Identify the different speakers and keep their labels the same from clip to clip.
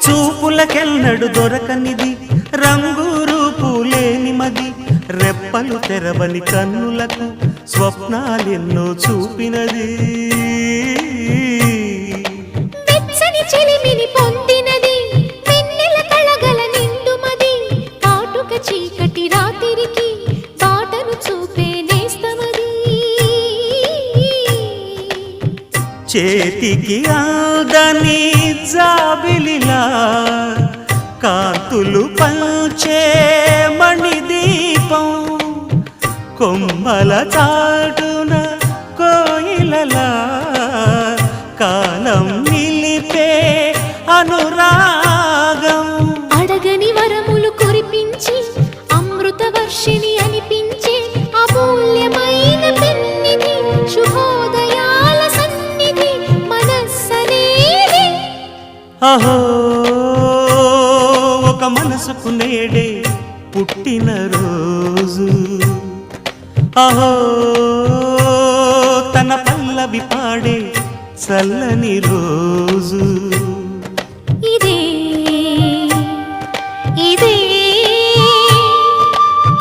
Speaker 1: చూపులకెన్నడు దొరకనిది రంగు రూపు లేని మది రెప్పలు తెరవని కన్నులకు స్వప్నాలెన్నో చూపినది
Speaker 2: వెచ్చని చెలిమిని పొందినది వెన్నెల కళగల నిండుమది కాటుక చీకటి రాత్రికి బాటను చూపే నేస్తమది
Speaker 1: చేతికి ఆదని జాబిలిలా కాంతులు పంచే మణిదీపం కొమ్మల చాటున కోయిలలా కాలం నిలిపే అనురాగం
Speaker 2: అడగని వరములు కురిపించి అమృత వర్షిణి అనిపించే అమూల్యమైన పెన్నిధి శుభోదయాల సన్నిధి మనస్సనేది
Speaker 1: అహో ఒక మనసుకు నేడే పుట్టిన రోజు అహో తన పల్లవి పాడే చల్లని రోజు
Speaker 2: ఇదే ఇదే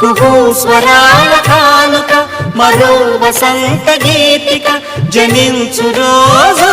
Speaker 1: కుహూ స్వరాల కానుక మరో వసంత గీతిక జనించు రోజు